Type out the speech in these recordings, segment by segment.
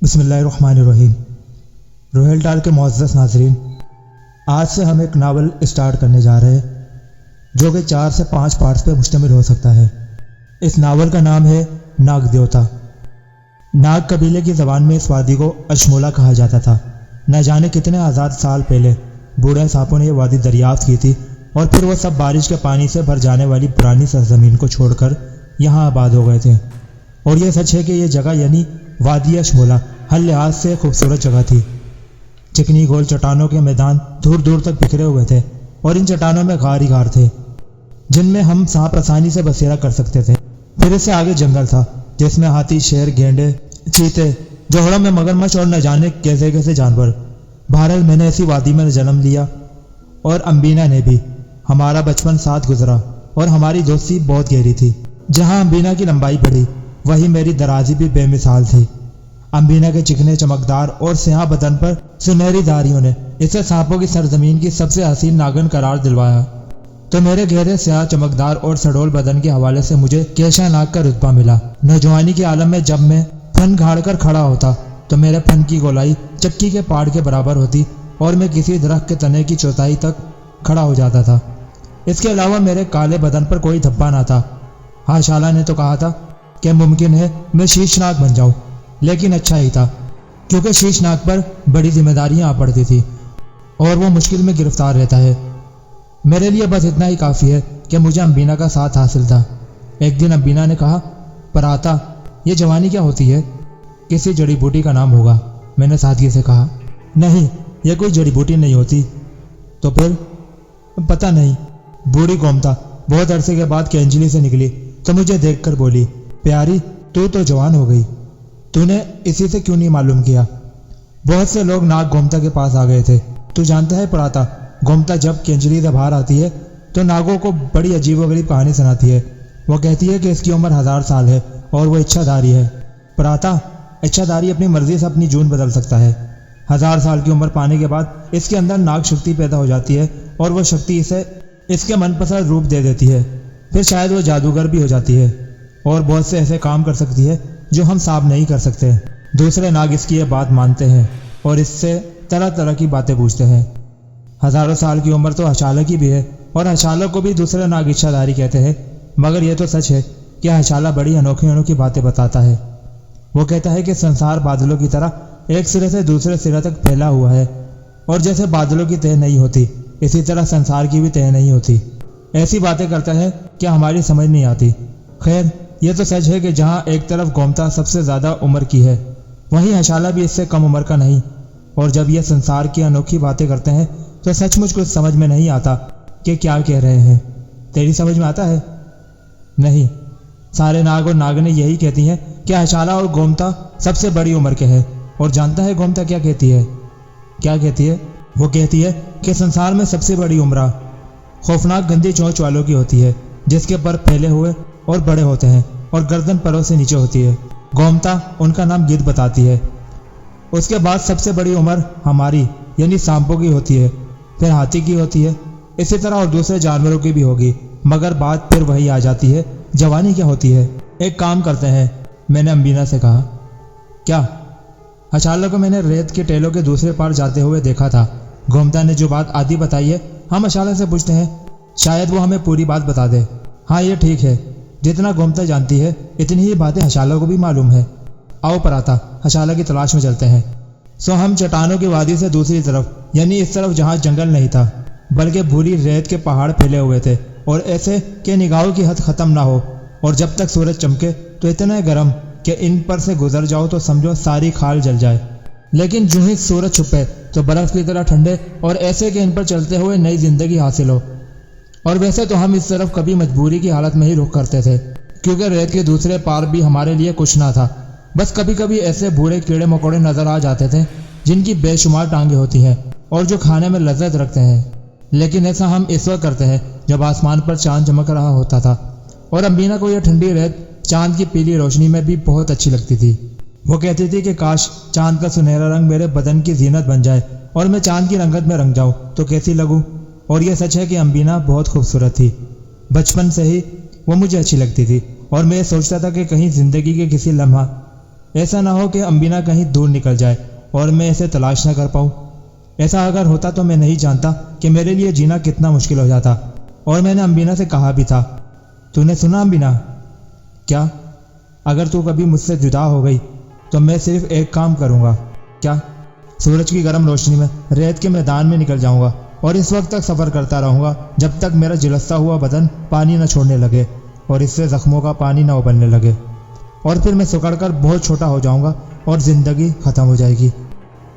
بسم اللہ الرحمن الرحیم۔ روہیل ٹال کے معزز ناظرین، آج سے ہم ایک ناول اسٹارٹ کرنے جا رہے ہیں جو کہ 4 سے 5 پارٹس پہ مشتمل ہو سکتا ہے۔ اس ناول کا نام ہے ناگ دیوتا۔ ناگ قبیلے کی زبان میں اس وادی کو اشمولا کہا جاتا تھا۔ نہ جانے کتنے ہزار سال پہلے بوڑھے سانپوں نے یہ وادی دریافت کی تھی اور پھر وہ سب بارش کے پانی سے بھر جانے والی پرانی سرزمین کو چھوڑ کر یہاں آباد ہو گئے تھے۔ اور یہ سچ ہے کہ یہ جگہ یعنی وادی اشمولا ہر لحاظ سے خوبصورت جگہ تھی۔ چکنی گول چٹانوں کے میدان دور دور تک بکھرے ہوئے تھے اور ان چٹانوں میں غار ہی غار تھے جن میں ہم سانپ آسانی سے بسیرا کر سکتے تھے۔ پھر اس سے آگے جنگل تھا جس میں ہاتھی، شیر، گینڈے، چیتے، جوہڑوں میں مگرمچھ اور نہ جانے کیسے کیسے جانور۔ بہرحال میں نے ایسی وادی میں جنم لیا اور امبینا نے بھی۔ ہمارا بچپن ساتھ گزرا اور ہماری دوستی بہت گہری تھی۔ جہاں امبینا کی لمبائی بڑھی وہی میری درازی بھی بے مثال تھی۔ امبینا کے چکنے چمکدار اور سیاہ بدن پر سنہری داڑھیوں نے اسے سانپوں کی سرزمین کی سب سے حسین ناگن قرار دلوایا، تو میرے گہرے سیاہ چمکدار اور سڈول بدن کے حوالے سے مجھے کیشا ناگ کا رتبہ ملا۔ نوجوانی کے عالم میں جب میں پھن گھاڑ کر کھڑا ہوتا تو میرے پھن کی گولائی چکی کے پاڑ کے برابر ہوتی اور میں کسی درخت کے تنے کی چوتھائی تک کھڑا ہو جاتا تھا۔ اس کے علاوہ میرے کالے بدن پر کوئی دھبا نہ تھا۔ ہاں، شالا نے تو کہا تھا کہ ممکن ہے میں شیش ناگ بن جاؤں، لیکن اچھا ہی تھا کیونکہ شیش ناگ پر بڑی ذمہ داریاں آ پڑتی تھی اور وہ مشکل میں گرفتار رہتا ہے۔ میرے لیے بس اتنا ہی کافی ہے کہ مجھے امبینا کا ساتھ حاصل تھا۔ ایک دن امبینا نے کہا، پراتا، یہ جوانی کیا ہوتی ہے؟ کسی جڑی بوٹی کا نام ہوگا، میں نے سادگی سے کہا۔ نہیں، یہ کوئی جڑی بوٹی نہیں ہوتی۔ تو پھر؟ پتہ نہیں۔ بوڑھی گومتا بہت عرصے کے بعد کینجلی سے نکلی تو مجھے دیکھ کر بولی، پیاری، تو جوان ہو گئی، تو نے اسی سے کیوں نہیں معلوم کیا؟ بہت سے لوگ ناگ گومتا کے پاس آ گئے تھے۔ تو جانتا ہے پراتا، گومتا جب کینجلی سے باہر آتی ہے تو ناگوں کو بڑی عجیب و غریب کہانی سناتی ہے۔ وہ کہتی ہے کہ اس کی عمر 1000 سال ہے اور وہ اچھا داری ہے۔ پراتا، اچھا داری اپنی مرضی سے اپنی جون بدل سکتا ہے۔ 1000 سال کی عمر پانے کے بعد اس کے اندر ناگ شکتی پیدا ہو جاتی ہے اور وہ شکتی اسے اس کے من پسند روپ دے دیتی ہے۔ پھر شاید وہ جادوگر بھی ہو جاتی ہے اور بہت سے ایسے کام کر سکتی ہے جو ہم سانپ نہیں کر سکتے۔ دوسرے ناگ اس کی یہ بات مانتے ہیں اور اس سے طرح طرح کی باتیں پوچھتے ہیں۔ 1000 سال کی عمر تو ہشالہ کی بھی ہے اور ہشالہ کو بھی دوسرے ناگ اچھا داری کہتے ہیں، مگر یہ تو سچ ہے کہ ہشالہ بڑی انوکھی باتیں بتاتا ہے۔ وہ کہتا ہے کہ سنسار بادلوں کی طرح ایک سرے سے دوسرے سرے تک پھیلا ہوا ہے اور جیسے بادلوں کی تہ نہیں ہوتی اسی طرح سنسار کی بھی تہ نہیں ہوتی۔ ایسی باتیں کرتا ہے کہ ہماری سمجھ نہیں آتی۔ خیر، یہ تو سچ ہے کہ جہاں ایک طرف گومتا سب سے زیادہ عمر کی ہے وہیں ہشالہ بھی اس سے کم عمر کا نہیں، اور جب یہ سنسار کی انوکھی باتیں کرتے ہیں تو سچ مچ کچھ سمجھ میں نہیں آتا کہ کیا کہہ رہے ہیں۔ تیری سمجھ میں آتا ہے؟ نہیں۔ سارے ناگ اور ناگنیں یہی کہتی ہیں کہ ہشالہ اور گومتا سب سے بڑی عمر کے ہیں، اور جانتا ہے گومتا کیا کہتی ہے؟ کیا کہتی ہے؟ وہ کہتی ہے کہ سنسار میں سب سے بڑی عمرہ خوفناک گندی چونچ والوں کی ہوتی ہے جس کے پر پھیلے ہوئے اور بڑے ہوتے ہیں اور گردن پروں سے نیچے ہوتی ہے۔ گومتا ان کا نام گدھ بتاتی ہے۔ اس کے بعد سب سے بڑی عمر ہماری یعنی سانپوں کی ہوتی ہے، پھر ہاتھی کی ہوتی ہے، اسی طرح اور دوسرے جانوروں کی بھی ہوگی، مگر بات پھر وہی آ جاتی ہے، جوانی کیا ہوتی ہے؟ ایک کام کرتے ہیں، میں نے امبینا سے کہا۔ کیا؟ ہشالہ کو میں نے ریت کے ٹیلوں کے دوسرے پار جاتے ہوئے دیکھا تھا۔ گومتا نے جو بات آدھی بتائی ہے ہم ہشالہ سے پوچھتے ہیں، شاید وہ ہمیں پوری بات بتا دے۔ ہاں، یہ ٹھیک ہے، جتنا گومتا جانتی ہے اتنی ہی باتیں ہشالہ کو بھی معلوم ہے۔ آؤ پراتا، ہشالہ کی تلاش میں چلتے ہیں۔ سو ہم چٹانوں کی وادی سے دوسری طرف یعنی اس طرف جہاں جنگل نہیں تھا بلکہ بھوری ریت کے پہاڑ پھیلے ہوئے تھے اور ایسے کہ نگاہوں کی حد ختم نہ ہو، اور جب تک سورج چمکے تو اتنے گرم کہ ان پر سے گزر جاؤ تو سمجھو ساری کھال جل جائے، لیکن جو ہی سورج چھپے تو برف کی طرح ٹھنڈے اور ایسے کہ ان پر چلتے ہوئے نئی زندگی حاصل ہو۔ اور ویسے تو ہم اس طرف کبھی مجبوری کی حالت میں ہی رخ کرتے تھے کیونکہ ریت کے دوسرے پار بھی ہمارے لیے کچھ نہ تھا، بس کبھی کبھی ایسے بوڑھے کیڑے مکوڑے نظر آ جاتے تھے جن کی بے شمار ٹانگیں ہوتی ہیں اور جو کھانے میں لذت رکھتے ہیں، لیکن ایسا ہم اس وقت کرتے ہیں جب آسمان پر چاند چمک رہا ہوتا تھا، اور امبینا کو یہ ٹھنڈی ریت چاند کی پیلی روشنی میں بھی بہت اچھی لگتی تھی۔ وہ کہتی تھی کہ کاش چاند کا سنہرا رنگ میرے بدن کی زینت بن جائے اور میں چاند کی رنگت میں رنگ جاؤں تو کیسی لگوں۔ اور یہ سچ ہے کہ امبینا بہت خوبصورت تھی، بچپن سے ہی وہ مجھے اچھی لگتی تھی، اور میں یہ سوچتا تھا کہ کہیں زندگی کے کسی لمحہ ایسا نہ ہو کہ امبینہ کہیں دور نکل جائے اور میں اسے تلاش نہ کر پاؤں۔ ایسا اگر ہوتا تو میں نہیں جانتا کہ میرے لیے جینا کتنا مشکل ہو جاتا۔ اور میں نے امبینہ سے کہا بھی تھا۔ تو نے سنا امبینہ؟ کیا؟ اگر تو کبھی مجھ سے جدا ہو گئی تو میں صرف ایک کام کروں گا۔ کیا؟ سورج کی گرم روشنی میں ریت کے میدان میں نکل جاؤں گا اور اس وقت تک سفر کرتا رہوں گا جب تک میرا جلستا ہوا بدن پانی نہ چھوڑنے لگے اور اس سے زخموں کا پانی نہ ابلنے لگے، اور پھر میں سکڑ کر بہت چھوٹا ہو جاؤں گا اور زندگی ختم ہو جائے گی۔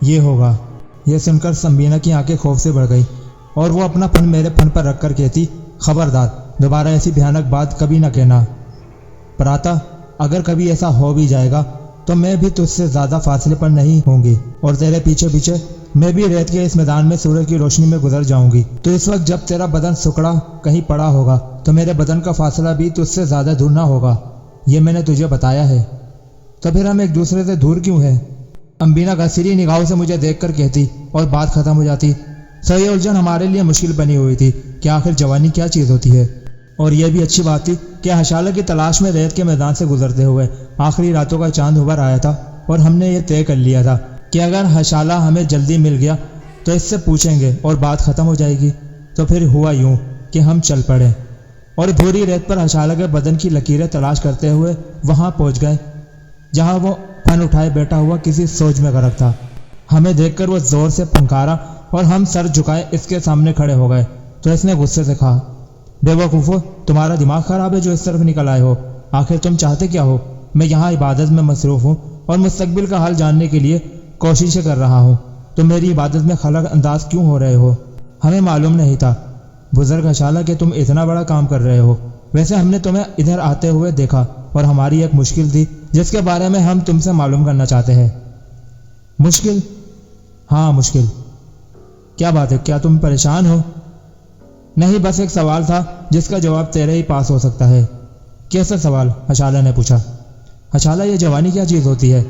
یہ ہوگا۔ یہ سن کر امبینہ کی آنکھیں خوف سے بڑھ گئی اور وہ اپنا پھن میرے پھن پر رکھ کر کہتی، خبردار، دوبارہ ایسی بھیانک بات کبھی نہ کہنا۔ پراتا، اگر کبھی ایسا ہو بھی جائے گا تو میں بھی تجھ سے زیادہ فاصلے پر نہیں ہوں گی اور تیرے پیچھے پیچھے میں بھی ریت کے اس میدان میں سورج کی روشنی میں گزر جاؤں گی۔ تو اس وقت جب تیرا بدن سکڑا کہیں پڑا ہوگا تو میرے بدن کا فاصلہ بھی تجھ سے زیادہ دور نہ ہوگا۔ یہ میں نے تجھے بتایا ہے۔ تو پھر ہم ایک دوسرے سے دور کیوں ہیں؟ امبینہ گھسیری نگاہوں سے مجھے دیکھ کر کہتی اور بات ختم ہو جاتی۔ سو یہ الجھن ہمارے لیے مشکل بنی ہوئی تھی کہ آخر جوانی کیا چیز ہوتی ہے۔ اور یہ بھی اچھی بات تھی کہ حشالہ کی تلاش میں ریت کے میدان سے گزرتے ہوئے آخری راتوں کا چاند ابھر آیا تھا اور ہم نے یہ طے کر لیا تھا کہ اگر حشالہ ہمیں جلدی مل گیا تو اس سے پوچھیں گے اور بات ختم ہو جائے گی۔ تو پھر ہوا یوں کہ ہم چل پڑے اور بھوری ریت پر حشالہ کے بدن کی لکیریں تلاش کرتے ہوئے وہاں پہنچ گئے جہاں وہ پھن اٹھائے بیٹھا ہوا کسی سوچ میں غرق تھا۔ ہمیں دیکھ کر وہ زور سے پھنکارا اور ہم سر جھکائے اس کے سامنے کھڑے ہو گئے تو اس نے غصے سے کہا، بے وقوفو، تمہارا دماغ خراب ہے جو اس طرف نکل آئے ہو؟ آخر تم چاہتے کیا ہو؟ میں یہاں عبادت میں مصروف ہوں اور مستقبل کا حال جاننے کے لیے کوششیں کر رہا ہوں۔ تم میری عبادت میں خلق انداز کیوں ہو رہے ہو؟ ہمیں معلوم نہیں تھا بزرگ حشالہ کہ تم اتنا بڑا کام کر رہے ہو۔ ویسے ہم نے تمہیں ادھر آتے ہوئے دیکھا اور ہماری ایک مشکل تھی جس کے بارے میں ہم تم سے معلوم کرنا چاہتے ہیں۔ مشکل؟ ہاں مشکل۔ کیا بات ہے؟ کیا تم پریشان ہو؟ نہیں، بس ایک سوال تھا جس کا جواب تیرے ہی پاس ہو سکتا ہے۔ کیسا سوال؟ حشالہ نے پوچھا۔ حشالہ، یہ جوانی کیا چیز ہوتی ہے؟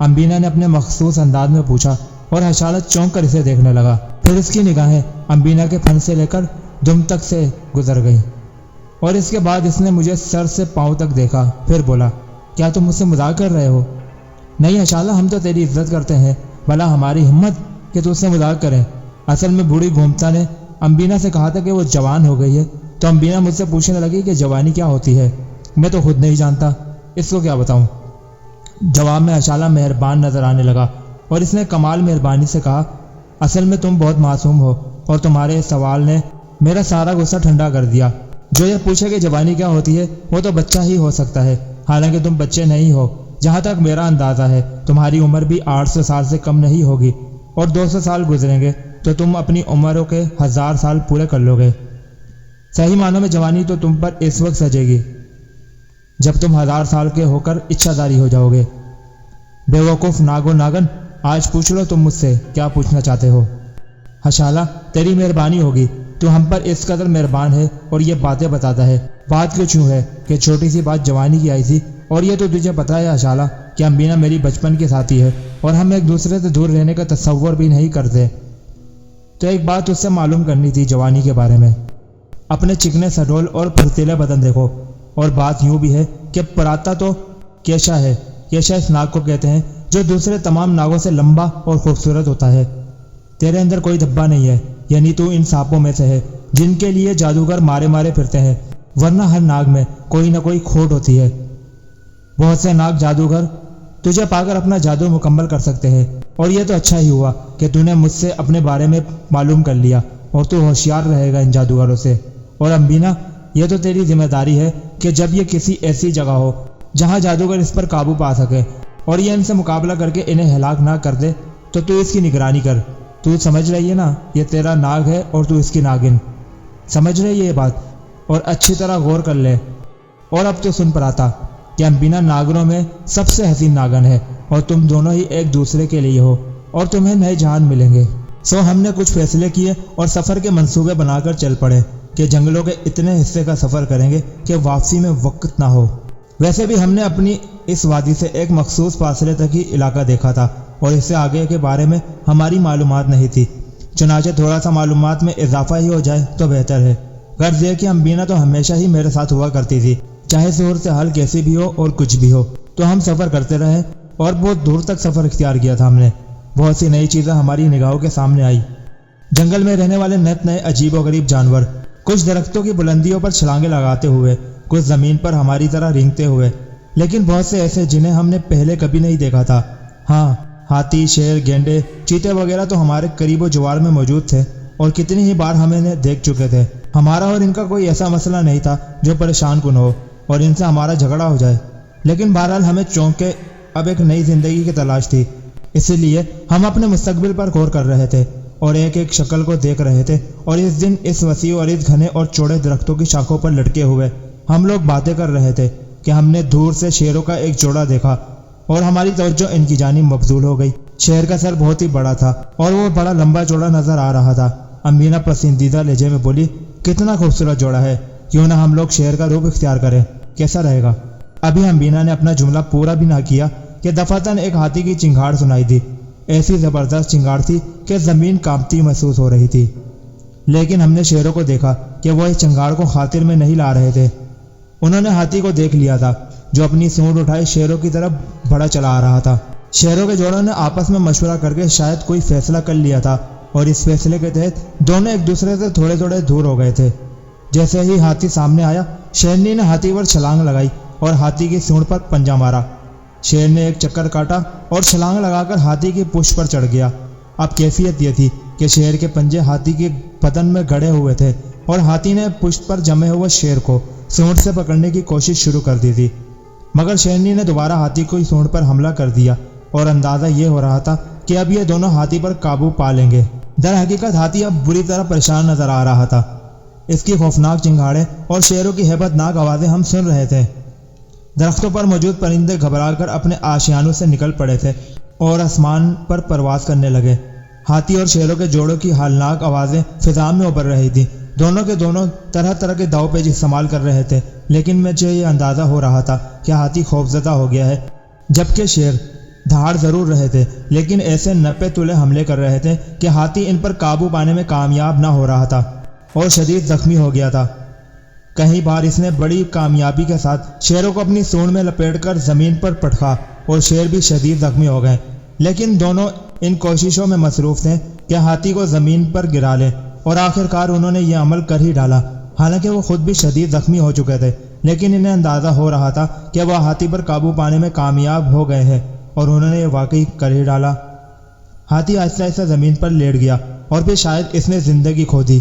امبینہ نے اپنے مخصوص انداز میں پوچھا اور حشالہ چونک کر اسے دیکھنے لگا۔ پھر اس کی نگاہیں امبینہ کے پھن سے لے کر دم تک سے گزر گئیں اور اس کے بعد اس نے مجھے سر سے پاؤں تک دیکھا۔ پھر بولا، کیا تم مجھ سے مذاق کر رہے ہو؟ نہیں حشالہ، ہم تو تیری عزت کرتے ہیں، بھلا ہماری ہمت کہ تو اس سے مذاق کریں۔ اصل میں بوڑھی گھومتا نے امبینہ سے کہا تھا کہ وہ جوان ہو گئی ہے، تو امبینہ مجھ سے پوچھنے لگی کہ جوانی کیا ہوتی ہے۔ میں تو خود نہیں جانتا، اس کو کیا بتاؤں۔ جواب میں حشالہ مہربان نظر آنے لگا اور اس نے کمال مہربانی سے کہا، اصل میں تم بہت معصوم ہو اور تمہارے اس سوال نے میرا سارا غصہ ٹھنڈا کر دیا۔ جو یہ پوچھے کہ جوانی کیا ہوتی ہے وہ تو بچہ ہی ہو سکتا ہے، حالانکہ تم بچے نہیں ہو۔ جہاں تک میرا اندازہ ہے تمہاری عمر بھی 800 سال سے کم نہیں ہوگی، اور 200 سال گزریں گے تو تم اپنی عمروں کے 1000 سال پورے کر لو گے۔ صحیح معنوں میں جوانی تو تم پر اس وقت سجے گی جب تم 1000 سال کے ہو کر اچھا داری ہو جاؤ گے۔ بے وقوف ناگو ناگن، آج پوچھ لو تم مجھ سے کیا پوچھنا چاہتے ہو۔ حشالہ، تیری مہربانی ہوگی، تو ہم پر اس قدر مہربان ہے اور یہ باتیں بتاتا ہے۔ بات کیوں ہے کہ چھوٹی سی بات جوانی کی آئی تھی، اور یہ تو تجھے پتہ ہے حشالہ کہ امبینہ میری بچپن کے ساتھی ہے اور ہم ایک دوسرے سے دور رہنے کا تصور بھی نہیں کرتے۔ تو ایک بات اس سے معلوم کرنی تھی جوانی کے بارے میں۔ اپنے چکنے سڈول اور پھرتیلے بدن دیکھو، اور بات یوں بھی ہے کہ پراتا تو کیشا ہے۔ کیشا اس ناگ کو کہتے ہیں جو دوسرے تمام ناگوں سے لمبا اور خوبصورت ہوتا ہے۔ تیرے اندر کوئی دھبا نہیں ہے، یعنی تو ان سانپوں میں سے ہے جن کے لیے جادوگر مارے مارے پھرتے ہیں، ورنہ ہر ناگ میں کوئی نہ کوئی کھوٹ ہوتی ہے۔ بہت سے ناگ جادوگر تجھے پا کر اپنا جادو مکمل کر سکتے ہیں، اور یہ تو اچھا ہی ہوا کہ تو نے مجھ سے اپنے بارے میں معلوم کر لیا، اور تو ہوشیار رہے گا ان جادوگروں سے۔ اور امبینہ، یہ تو تیری ذمہ داری ہے کہ جب یہ کسی ایسی جگہ ہو جہاں جادوگر اس پر قابو پا سکے اور یہ ان سے مقابلہ کر کے انہیں ہلاک نہ کر دے، تو اس کی نگرانی کر۔ تو سمجھ رہی ہے نا، یہ تیرا ناگ ہے اور تو اس کی ناگن۔ سمجھ رہی ہے یہ بات؟ اور اچھی طرح غور کر لے۔ اور اب تو سن پراتا کہ امبینہ ناگنوں میں سب سے حسین ناگن ہے، اور تم دونوں ہی ایک دوسرے کے لیے ہو، اور تمہیں نئے جہان ملیں گے۔ سو ہم نے کچھ فیصلے کیے اور سفر کے منصوبے بنا کر چل پڑے کہ جنگلوں کے اتنے حصے کا سفر کریں گے کہ واپسی میں وقت نہ ہو۔ ویسے بھی ہم نے اپنی اس وادی سے ایک مخصوص فاصلے تک ہی علاقہ دیکھا تھا اور اس سے آگے کے بارے میں ہماری معلومات نہیں تھی، چنانچہ تھوڑا سا معلومات میں اضافہ ہی ہو جائے تو بہتر ہے۔ غرض یہ کہ امبینہ تو ہمیشہ ہی میرے ساتھ ہوا کرتی تھی، چاہے صورت حال کیسی بھی ہو اور کچھ بھی ہو، تو ہم سفر کرتے رہے اور بہت دور تک سفر اختیار کیا تھا ہم نے۔ بہت سی نئی چیزیں ہماری نگاہوں کے سامنے آئی۔ جنگل میں رہنے والے نئے عجیب و غریب جانور، کچھ درختوں کی بلندیوں پر چھلانگیں لگاتے ہوئے، کچھ زمین پر ہماری طرح رینگتے ہوئے، لیکن بہت سے ایسے جنہیں ہم نے پہلے کبھی نہیں دیکھا تھا۔ ہاں، ہاتھی، شیر، گینڈے، چیتے وغیرہ تو ہمارے قریب و جوار میں موجود تھے اور کتنی ہی بار ہم انہیں دیکھ چکے تھے۔ ہمارا اور ان کا کوئی ایسا مسئلہ نہیں تھا جو پریشان کن ہو اور ان سے ہمارا جھگڑا ہو جائے، لیکن بہرحال ہمیں چونک کے اب ایک نئی زندگی کی تلاش تھی، اسی لیے ہم اپنے مستقبل پر غور کر رہے تھے اور ایک ایک شکل کو دیکھ رہے تھے۔ اور اس دن اس وسیع اور اس گھنے اور چوڑے درختوں کی شاخوں پر لٹکے ہوئے ہم لوگ باتیں کر رہے تھے کہ ہم نے دور سے شیروں کا ایک جوڑا دیکھا اور ہماری توجہ ان کی جانب مبذول ہو گئی۔ شیر کا سر بہت ہی بڑا تھا اور وہ بڑا لمبا چوڑا نظر آ رہا تھا۔ امینا پسندیدہ لہجے میں بولی، کتنا خوبصورت جوڑا ہے، کیوں نہ ہم لوگ شیر کا روپ اختیار کریں، کیسا رہے گا؟ ابھی امینا نے اپنا جملہ پورا بھی نہ کیا کہ دفعتاً ایک ہاتھی کی چنگھاڑ سنائی دی۔ ایسی زبردست چنگھاڑ تھی کہ زمین کانپتی محسوس ہو رہی تھی، لیکن ہم نے شیروں کو دیکھا کہ وہ اس چنگھاڑ کو خاطر میں نہیں لا رہے تھے۔ انہوں نے ہاتھی کو دیکھ لیا تھا جو اپنی سونڈ اٹھائے شیروں کی طرف بڑا چلا آ رہا تھا۔ شیروں کے جوڑوں نے آپس میں مشورہ کر کے شاید کوئی فیصلہ کر لیا تھا اور اس فیصلے کے تحت دونوں ایک دوسرے سے تھوڑے تھوڑے دور ہو گئے تھے۔ جیسے ہی ہاتھی سامنے آیا، شیرنی نے ہاتھی پر چھلانگ لگائی اور ہاتھی کی سونڈ پر پنجہ مارا۔ شیر نے ایک چکر کاٹا اور چھلانگ لگا کر ہاتھی کی پشت پر چڑھ گیا۔ اب کیفیت یہ تھی کہ شیر کے پنجے ہاتھی کے بدن میں گڑے ہوئے تھے اور ہاتھی نے پشت پر جمے ہوئے شیر کو سونڈ سے پکڑنے کی کوشش شروع کر دی تھی، مگر شیرنی نے دوبارہ ہاتھی کو سونڈ پر حملہ کر دیا اور اندازہ یہ ہو رہا تھا کہ اب یہ دونوں ہاتھی پر قابو پا لیں گے۔ در حقیقت ہاتھی اب بری طرح پریشان نظر آ رہا تھا۔ اس کی خوفناک چنگھاڑیں اور شیروں کی ہیبت ناک آوازیں ہم سن رہے تھے۔ درختوں پر موجود پرندے گھبرا کر اپنے آشیانوں سے نکل پڑے تھے اور آسمان پر پرواز کرنے لگے۔ ہاتھی اور شیروں کے جوڑوں کی ہالناک آوازیں فضا میں ابھر رہی تھیں۔ دونوں کے دونوں طرح طرح کے داؤ پیچ استعمال کر رہے تھے، لیکن مجھے یہ اندازہ ہو رہا تھا کہ ہاتھی خوفزدہ ہو گیا ہے، جبکہ شیر دھاڑ ضرور رہے تھے لیکن ایسے نپے تلے حملے کر رہے تھے کہ ہاتھی ان پر قابو پانے میں کامیاب نہ ہو رہا تھا اور شدید زخمی ہو گیا تھا۔ کئی بار اس نے بڑی کامیابی کے ساتھ شیروں کو اپنی سونڈ میں لپیٹ کر زمین پر پٹکا اور شیر بھی شدید زخمی ہو گئے، لیکن دونوں ان کوششوں میں مصروف تھے کہ ہاتھی کو زمین پر گرا لیں اور آخر کار انہوں نے یہ عمل کر ہی ڈالا۔ حالانکہ وہ خود بھی شدید زخمی ہو چکے تھے، لیکن انہیں اندازہ ہو رہا تھا کہ وہ ہاتھی پر قابو پانے میں کامیاب ہو گئے ہیں اور انہوں نے یہ واقعی کر ہی ڈالا۔ ہاتھی آہستہ آہستہ زمین پر لیٹ گیا اور پھر شاید اس نے زندگی کھو دی۔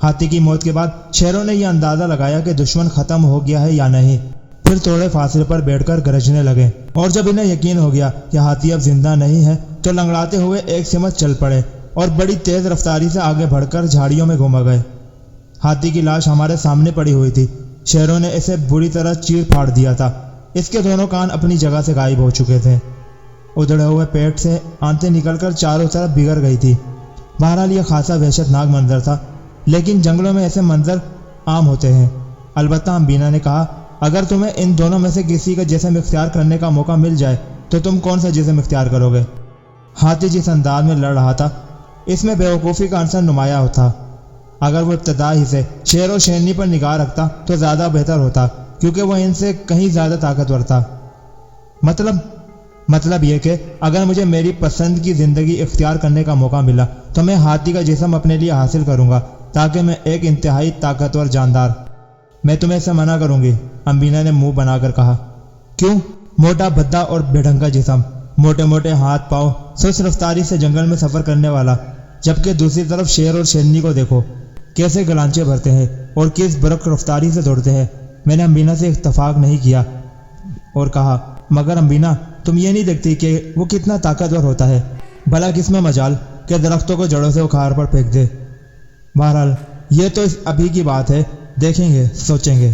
ہاتھی کی موت کے بعد شیروں نے یہ اندازہ لگایا کہ دشمن ختم ہو گیا ہے یا نہیں، پھر تھوڑے فاصلے پر بیٹھ کر گرجنے لگے اور جب انہیں یقین ہو گیا کہ ہاتھی اب زندہ نہیں ہے تو لنگڑاتے ہوئے ایک سمت چل پڑے اور بڑی تیز رفتاری سے آگے بڑھ کر جھاڑیوں میں گھوم گئے۔ ہاتھی کی لاش ہمارے سامنے پڑی ہوئی تھی۔ شیروں نے اسے بری طرح چیر پھاڑ دیا تھا۔ اس کے دونوں کان اپنی جگہ سے غائب ہو چکے تھے، ادھڑے ہوئے پیٹ سے آنتیں نکل کر چاروں طرف بگڑ گئی تھی۔ بہرحال یہ خاصا وحشت ناک منظر تھا، لیکن جنگلوں میں ایسے منظر عام ہوتے ہیں۔ البتہ امینا نے کہا، اگر تمہیں ان دونوں میں سے کسی کا جسم اختیار کرنے کا موقع مل جائے تو تم کون سا جسم اختیار کرو گے؟ ہاتھی جس انداز میں لڑ رہا تھا اس میں بیوقوفی کا عنصر نمایاں ہوتا۔ اگر وہ ابتدا ہی سے شیر و شیرنی پر نگاہ رکھتا تو زیادہ بہتر ہوتا، کیونکہ وہ ان سے کہیں زیادہ طاقتور تھا۔ مطلب یہ کہ اگر مجھے میری پسند کی زندگی اختیار کرنے کا موقع ملا تو میں ہاتھی کا جسم اپنے لیے حاصل کروں گا تاکہ میں ایک انتہائی طاقتور جاندار۔ میں تمہیں اسے منع کروں گی، امینا نے منہ بنا کر کہا۔ کیوں؟ موٹا بھدا اور بے ڈھنگ کا جسم، موٹے موٹے ہاتھ پاؤں، سست رفتاری سے جنگل میں سفر کرنے والا، جبکہ دوسری طرف شیر اور شیرنی کو دیکھو کیسے گلانچے بھرتے ہیں اور کس برق رفتاری سے دوڑتے ہیں۔ میں نے امینا سے اتفاق نہیں کیا اور کہا، مگر امینا تم یہ نہیں دیکھتی کہ وہ کتنا طاقتور ہوتا ہے؟ بھلا کس میں مجال کہ درختوں کو جڑوں سے اکھاڑ پر پھینک دے۔ بہرحال یہ تو ابھی کی بات ہے، دیکھیں گے، سوچیں گے،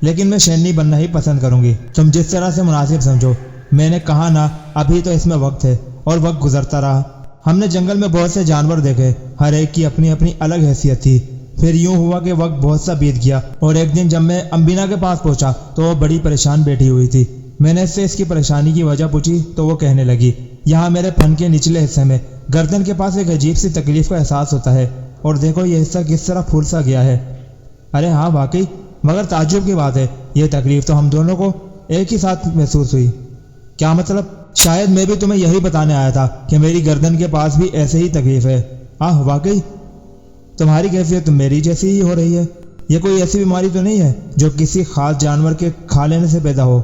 لیکن میں شیرنی بننا ہی پسند کروں گی، تم جس طرح سے مناسب سمجھو۔ میں نے کہا نا، ابھی تو اس میں وقت ہے اور وقت گزرتا رہا۔ ہم نے جنگل میں بہت سے جانور دیکھے، ہر ایک کی اپنی اپنی الگ حیثیت تھی۔ پھر یوں ہوا کہ وقت بہت سا بیت گیا اور ایک دن جب میں امینا کے پاس پہنچا تو وہ بڑی پریشان بیٹھی ہوئی تھی۔ میں نے اس سے اس کی پریشانی کی وجہ پوچھی تو وہ کہنے لگی، یہاں میرے پھن کے نچلے حصے میں گردن کے پاس ایک عجیب سی تکلیف کا احساس ہوتا ہے، اور دیکھو یہ حصہ کس طرح پھول سا گیا ہے۔ ارے ہاں واقعی، مگر تعجب کی بات ہے، یہ تکلیف تو ہم دونوں کو ایک ہی ساتھ محسوس ہوئی۔ کیا مطلب؟ شاید میں بھی تمہیں یہی بتانے آیا تھا کہ میری گردن کے پاس بھی ایسے ہی تکلیف ہے۔ واقعی تمہاری کیفیت میری جیسی ہی ہو رہی ہے۔ یہ کوئی ایسی بیماری تو نہیں ہے جو کسی خاص جانور کے کھا لینے سے پیدا ہو؟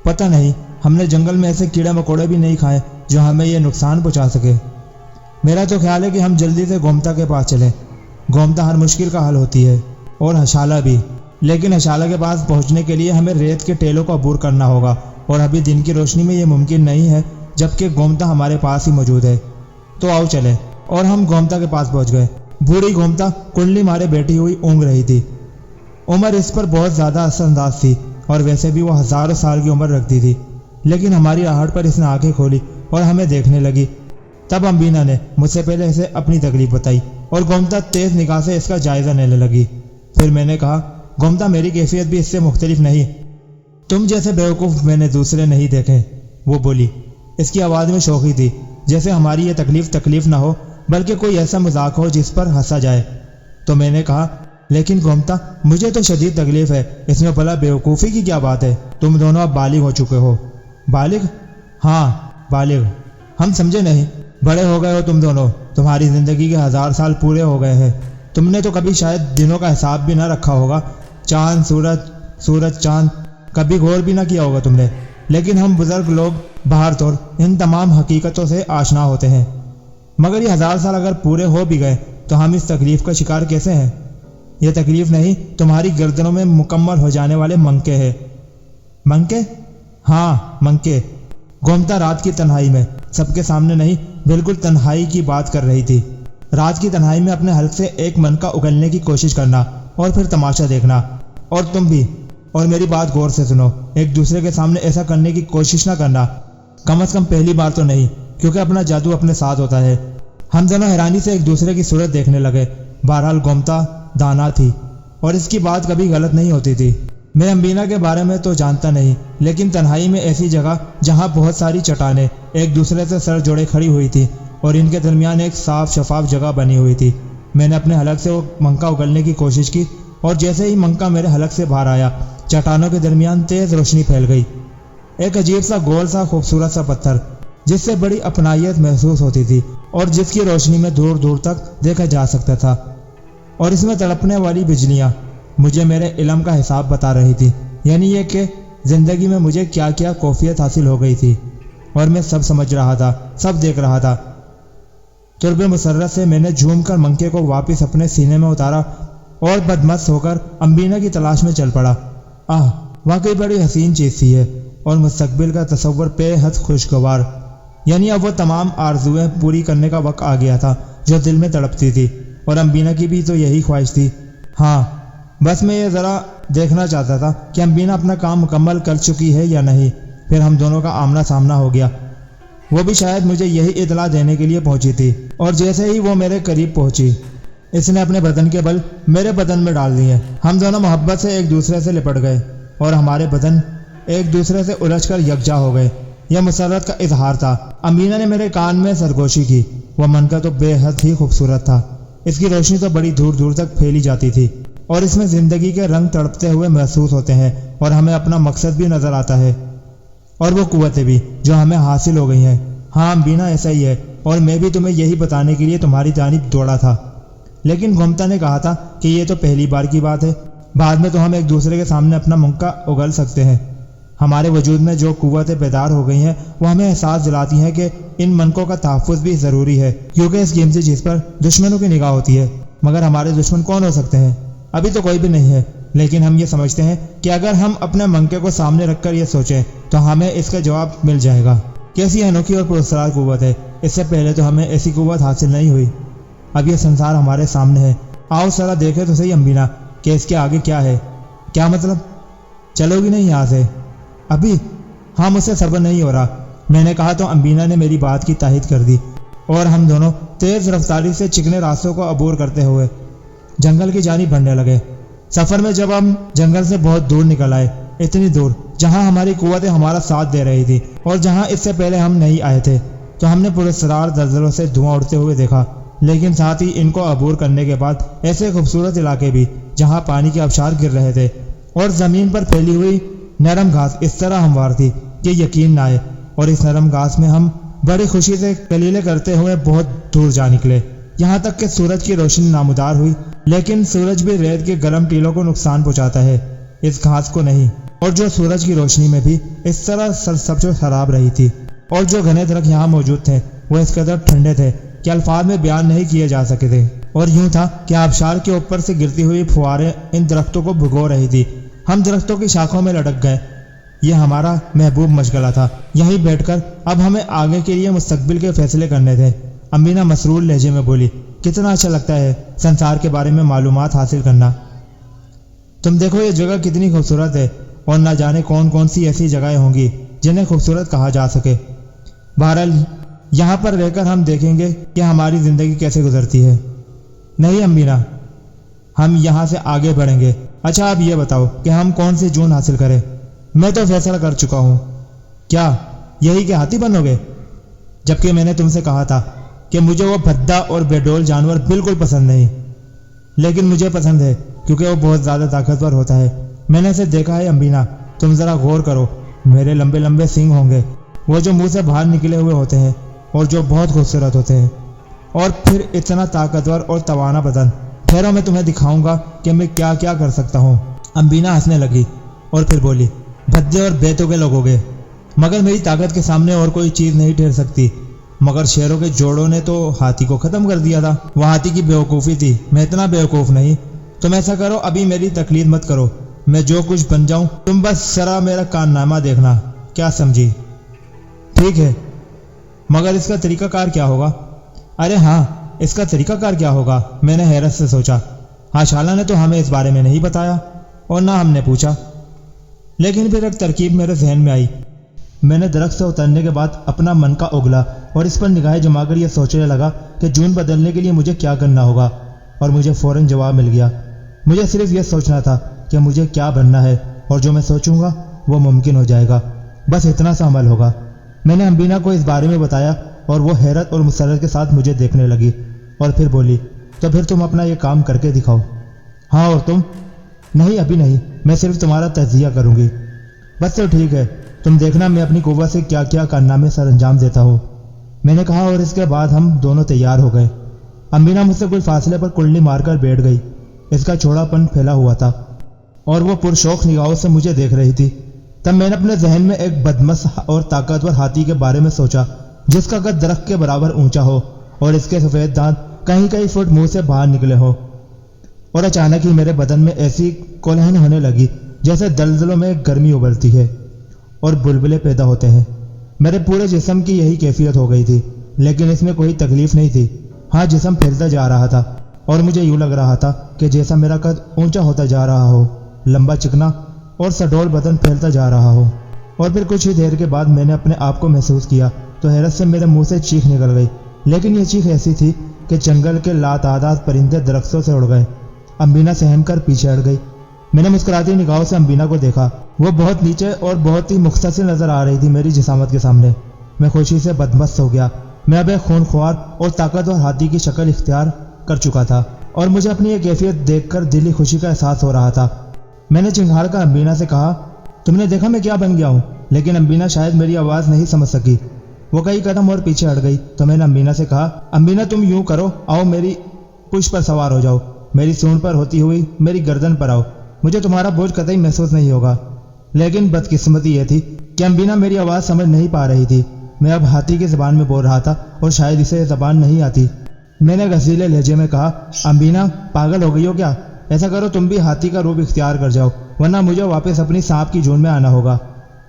پتہ نہیں، ہم نے جنگل میں ایسے کیڑے مکوڑے بھی نہیں کھائے جو ہمیں یہ نقصان پہنچا سکے۔ میرا تو خیال ہے کہ ہم جلدی سے گومتا کے پاس چلیں۔ گومتا ہر مشکل کا حل ہوتی ہے، اور ہشالہ بھی، لیکن ہشالہ کے پاس پہنچنے کے لیے ہمیں ریت کے ٹیلوں کو عبور کرنا ہوگا، اور ابھی دن کی روشنی میں یہ ممکن نہیں ہے جبکہ گومتا ہمارے پاس ہی موجود ہے۔ تو آؤ چلیں۔ اور ہم گومتا کے پاس پہنچ گئے۔ بوڑھی گومتا کنڈلی مارے بیٹھی ہوئی اونگ رہی تھی۔ عمر اس پر بہت زیادہ اثر انداز تھی، اور ویسے بھی وہ ہزاروں سال کی عمر رکھتی تھی، لیکن ہماری آہٹ پر اس نے آنکھیں کھولی اور ہمیں دیکھنے لگی۔ تب امبینا نے مجھ سے پہلے اسے اپنی تکلیف بتائی، اور گومتا تیز نگاہ سے اس کا جائزہ لینے لگی۔ پھر میں نے کہا، گومتا میری کیفیت بھی اس سے مختلف نہیں، تم جیسے بیوقوف میں نے دوسرے نہیں دیکھے۔ وہ بولی، اس کی آواز میں شوخی تھی، جیسے ہماری یہ تکلیف نہ ہو بلکہ کوئی ایسا مذاق ہو جس پر ہنسا جائے۔ تو میں نے کہا، لیکن گومتا مجھے تو شدید تکلیف ہے، اس میں بھلا بیوقوفی کی کیا بات ہے؟ تم دونوں اب بالغ ہو چکے ہو۔ بالغ؟ ہاں بالغ۔ ہم سمجھے نہیں۔ بڑے ہو گئے ہو تم دونوں، تمہاری زندگی کے 1000 سال پورے ہو گئے ہیں۔ تم نے تو کبھی شاید دنوں کا حساب بھی نہ رکھا ہوگا، چاند سورج چاند کبھی غور بھی نہ کیا ہوگا تم نے، لیکن ہم بزرگ لوگ بہر طور ان تمام حقیقتوں سے آشنا ہوتے ہیں۔ مگر یہ 1000 سال اگر پورے ہو بھی گئے تو ہم اس تکلیف کا شکار کیسے ہیں؟ یہ تکلیف نہیں، تمہاری گردنوں میں مکمل ہو جانے والے منکے ہیں۔ منکے؟ ہاں منکے۔ گومتا رات کی تنہائی میں، سب کے سامنے نہیں، بالکل تنہائی کی بات کر رہی تھی۔ رات کی تنہائی میں اپنے حلق سے ایک منکا اگلنے کی کوشش کرنا اور پھر تماشا دیکھنا۔ اور تم بھی، اور میری بات غور سے سنو، ایک دوسرے کے سامنے ایسا کرنے کی کوشش نہ کرنا، کم از کم پہلی بار تو نہیں، کیونکہ اپنا جادو اپنے ساتھ ہوتا ہے۔ ہم دونوں حیرانی سے ایک دوسرے کی صورت دیکھنے لگے۔ بہرحال گومتا دانا تھی، اور اس کی بات کبھی غلط نہیں ہوتی تھی۔ میں امبینا کے بارے میں تو جانتا نہیں، لیکن تنہائی میں ایسی جگہ جہاں بہت ساری چٹانیں ایک دوسرے سے سر جوڑے کھڑی ہوئی تھی اور ان کے درمیان ایک صاف شفاف جگہ بنی ہوئی تھی، میں نے اپنے حلق سے وہ منکا اگلنے کی کوشش کی، اور جیسے ہی منکا میرے حلق سے باہر آیا، چٹانوں کے درمیان تیز روشنی پھیل گئی۔ ایک عجیب سا گول سا خوبصورت سا پتھر، جس سے بڑی اپنائیت محسوس ہوتی تھی اور جس کی روشنی میں دور دور تک دیکھا جا سکتا تھا، اور اس میں تڑپنے والی بجلیاں مجھے میرے علم کا حساب بتا رہی تھی، یعنی یہ کہ زندگی میں مجھے کیا کیا کیفیت حاصل ہو گئی تھی، اور میں سب سمجھ رہا تھا، سب دیکھ رہا تھا۔ ترب مسرت سے میں نے جھوم کر منکے کو واپس اپنے سینے میں اتارا اور بدمست ہو کر امبینا کی تلاش میں چل پڑا۔ واقعی بڑی حسین چیز تھی ہے، اور مستقبل کا تصور بے حد خوشگوار، یعنی اب وہ تمام آرزویں پوری کرنے کا وقت آ گیا تھا جو دل میں تڑپتی تھی، اور امبینا کی بھی تو یہی خواہش تھی۔ ہاں بس میں یہ ذرا دیکھنا چاہتا تھا کہ امبینا اپنا کام مکمل کر چکی ہے یا نہیں۔ پھر ہم دونوں کا آمنا سامنا ہو گیا۔ وہ بھی شاید مجھے یہی اطلاع دینے کے لیے پہنچی تھی، اور جیسے ہی وہ میرے قریب پہنچی، اس نے اپنے بدن کے بل میرے بدن میں ڈال دیے۔ ہم دونوں محبت سے ایک دوسرے سے لپٹ گئے، اور ہمارے بدن ایک دوسرے سے الجھ کر یکجا ہو گئے۔ یہ مسرت کا اظہار تھا۔ امبینا نے میرے کان میں سرگوشی کی۔ وہ منکا تو بے حد ہی خوبصورت تھا، اس کی روشنی تو بڑی دور دور تک پھیلی جاتی تھی، اور اس میں زندگی کے رنگ تڑپتے ہوئے محسوس ہوتے ہیں، اور ہمیں اپنا مقصد بھی نظر آتا ہے، اور وہ قوتیں بھی جو ہمیں حاصل ہو گئی ہیں۔ ہاں امبینا ایسا ہی ہے، اور میں بھی تمہیں یہی بتانے کے لیے تمہاری جانب دوڑا تھا، لیکن گومتا نے کہا تھا کہ یہ تو پہلی بار کی بات ہے، بعد میں تو ہم ایک دوسرے کے سامنے اپنا منکا اگل سکتے ہیں۔ ہمارے وجود میں جو قوتیں بیدار ہو گئی ہیں وہ ہمیں احساس دلاتی ہیں کہ ان منکوں کا تحفظ بھی ضروری ہے، کیونکہ اس قیمتی چیز پر دشمنوں کی نگاہ ہوتی ہے۔ مگر ہمارے دشمن کون ہو سکتے ہیں؟ ابھی تو کوئی بھی نہیں ہے، لیکن ہم یہ سمجھتے ہیں کہ اگر ہم اپنے منکے کو سامنے رکھ کر یہ سوچیں تو ہمیں اس کا جواب مل جائے گا۔ کیسی انوکھی اور پراسرار قوت ہے! اس سے پہلے تو ہمیں ایسی قوت حاصل نہیں ہوئی۔ اب یہ سنسار ہمارے سامنے ہے، آؤ ذرا دیکھیں تو صحیح امبینا کہ اس کے آگے کیا ہے۔ کیا مطلب؟ چلو گی نہیں یہاں سے ابھی؟ ہاں مجھ سے صبر نہیں ہو رہا، میں نے کہا تو امبینا نے میری بات کی تائید کر دی، اور ہم دونوں تیز رفتاری سے چکنے راستوں کو عبور کرتے ہوئے جنگل کی جانب بڑھنے لگے۔ سفر میں جب ہم جنگل سے بہت دور نکل آئے، اتنی دور جہاں ہماری قوتیں ہمارا ساتھ دے رہی تھی اور جہاں اس سے پہلے ہم نہیں آئے تھے، تو ہم نے پراسرار زلزلوں سے دھواں اڑتے ہوئے دیکھا، لیکن ساتھ ہی ان کو عبور کرنے کے بعد ایسے خوبصورت علاقے بھی جہاں پانی کے آبشار گر رہے تھے، اور زمین پر پھیلی ہوئی نرم گھاس اس طرح ہموار تھی کہ یقین نہ آئے اور اس نرم گھاس میں ہم بڑی خوشی سے کلیلے کرتے ہوئے بہت دور جا نکلے، یہاں تک کہ سورج کی روشنی نامودار ہوئی، لیکن سورج بھی ریت کے گرم ٹیلوں کو نقصان پہنچاتا ہے، اس گھاس کو نہیں۔ اور جو سورج کی روشنی میں بھی اس طرح سرسبز و خراب رہی تھی، اور جو گھنے درخت یہاں موجود تھے وہ اس قدر ٹھنڈے تھے کہ الفاظ میں بیان نہیں کیے جا سکے تھے، اور یوں تھا کہ آبشار کے اوپر سے گرتی ہوئی پھواریں ان درختوں کو بھگو رہی تھی۔ ہم درختوں کی شاخوں میں لٹک گئے، یہ ہمارا محبوب مشغلہ تھا، یہیں بیٹھ کر اب ہمیں آگے کے لیے مستقبل کے فیصلے کرنے تھے۔ امینا مسرور لہجے میں بولی، کتنا اچھا لگتا ہے سنسار کے بارے میں معلومات حاصل کرنا۔ تم دیکھو یہ جگہ کتنی خوبصورت ہے، اور نہ جانے کون کون سی ایسی جگہیں ہوں گی جنہیں خوبصورت کہا جا سکے۔ بہرحال یہاں پر رہ کر ہم دیکھیں گے کہ ہماری زندگی کیسے گزرتی ہے۔ نہیں امینا، ہم یہاں سے آگے بڑھیں گے۔ اچھا اب یہ بتاؤ کہ ہم کون سی جون حاصل کریں؟ میں تو فیصلہ کر چکا ہوں۔ کیا یہی کہ ہاتھی بنو گے؟ جبکہ میں نے تم سے کہا تھا کہ مجھے وہ بھدا اور بے ڈول جانور بالکل پسند نہیں، لیکن مجھے پسند ہے کیونکہ وہ بہت زیادہ طاقتور ہوتا ہے۔ میں نے اسے دیکھا ہے امینا، تم ذرا غور کرو، میرے لمبے لمبے سینگ ہوں گے، وہ جو منہ سے باہر نکلے ہوئے ہوتے ہیں اور جو بہت خوبصورت ہوتے ہیں، اور پھر اتنا طاقتور اور توانا بدن۔ ٹھہرو میں تمہیں دکھاؤں گا کہ میں کیا کیا کر سکتا ہوں۔ امینا ہنسنے لگی اور پھر بولی، بھدے اور بیتوں کے لوگوں گے، مگر میری طاقت کے سامنے اور کوئی چیز نہیں ٹھہر سکتی۔ مگر شیروں کے جوڑوں نے تو ہاتھی کو ختم کر دیا تھا، وہ ہاتھی کی بیوقوفی تھی، میں اتنا بیوقوف نہیں۔ تم ایسا کرو، ابھی میری تقلید مت کرو، میں جو کچھ بن جاؤں تم بس ذرا میرا کارنامہ دیکھنا، کیا سمجھی؟ ٹھیک ہے، مگر اس کا طریقہ کار کیا ہوگا؟ ارے ہاں، اس کا طریقہ کار کیا ہوگا؟ میں نے حیرت سے سوچا۔ ہاں، شالہ نے تو ہمیں اس بارے میں نہیں بتایا اور نہ ہم نے پوچھا، لیکن پھر ایک ترکیب میرے ذہن میں آئی۔ میں نے درخت سے اترنے کے بعد اپنا من کا اگلا اور اس پر نگاہیں جما کر یہ سوچنے لگا کہ جون بدلنے کے لیے مجھے کیا کرنا ہوگا، اور مجھے فوراً جواب مل گیا۔ مجھے صرف یہ سوچنا تھا کہ مجھے کیا بننا ہے، اور جو میں سوچوں گا وہ ممکن ہو جائے گا، بس اتنا سا عمل ہوگا۔ میں نے امینا کو اس بارے میں بتایا اور وہ حیرت اور مسرت کے ساتھ مجھے دیکھنے لگی، اور پھر بولی، تو پھر تم اپنا یہ کام کر کے دکھاؤ۔ ہاں، اور تم؟ نہیں، ابھی نہیں، میں صرف تمہارا تجزیہ کروں گی۔ بس تو ٹھیک ہے، تم دیکھنا میں اپنی قوت سے کیا کیا کارنامے سر انجام دیتا ہوں، میں نے کہا، اور اس کے بعد ہم دونوں تیار ہو گئے۔ امینا مجھ سے کچھ فاصلے پر کلڈی مار کر بیٹھ گئی، اس کا چوڑا پن پھیلا ہوا تھا اور وہ پرشوق نگاہوں سے مجھے دیکھ رہی تھی۔ تب میں نے اپنے ذہن میں ایک بدمس اور طاقتور ہاتھی کے بارے میں سوچا، جس کا قد درخت کے برابر اونچا ہو اور اس کے سفید دانت کہیں کہیں فٹ منہ سے باہر نکلے ہو۔ اور اچانک ہی میرے بدن میں ایسی کولہن ہونے لگی جیسے دلدلوں میں گرمی ابلتی ہے اور بلبلے پیدا ہوتے ہیں۔ میرے پورے جسم کی یہی کیفیت ہو گئی تھی، لیکن اس میں کوئی تکلیف نہیں تھی۔ ہاں، جسم پھیلتا جا رہا تھا اور مجھے یوں لگ رہا تھا کہ جیسا میرا قد اونچا ہوتا جا رہا ہو، لمبا چکنا اور سڈول بدن پھیلتا جا رہا ہو۔ اور پھر کچھ ہی دیر کے بعد میں نے اپنے آپ کو محسوس کیا تو حیرت سے میرے منہ سے چیخ نکل گئی، لیکن یہ چیخ ایسی تھی کہ جنگل کے لاتعداد پرندے درختوں سے اڑ گئے۔ امینا سہم کر پیچھے ہٹ گئی۔ میں نے مسکراتی نگاہوں سے امینا کو دیکھا، وہ بہت نیچے اور بہت ہی مختصر نظر آ رہی تھی میری جسامت کے سامنے۔ میں خوشی سے بدمست ہو گیا، میں اب ایک خونخوار اور طاقتور ہاتھی کی شکل اختیار کر چکا تھا، اور مجھے اپنی یہ کیفیت دیکھ کر دلی خوشی کا احساس ہو رہا تھا۔ میں نے چنگھاڑ کر امینا سے کہا، تم نے دیکھا میں کیا بن گیا ہوں؟ لیکن امینا شاید میری آواز نہیں سمجھ سکی، وہ کئی قدم اور پیچھے ہٹ گئی۔ تو میں نے امینا سے کہا، امینا تم یوں کرو، آؤ میری پشت پر سوار ہو جاؤ، میری سونڈ پر ہوتی ہوئی میری گردن پر آؤ، مجھے تمہارا بوجھ قطعی محسوس نہیں ہوگا۔ لیکن بدقسمتی یہ تھی کہ امینا میری آواز سمجھ نہیں پا رہی تھی، میں اب ہاتھی کی زبان میں بول رہا تھا اور شاید اسے یہ زبان نہیں آتی۔ میں نے غزیلے لہجے میں کہا، امینا پاگل ہو گئی ہو کیا؟ ایسا کرو تم بھی ہاتھی کا روپ اختیار کر جاؤ، ورنہ مجھے واپس اپنی سانپ کی جون میں آنا ہوگا،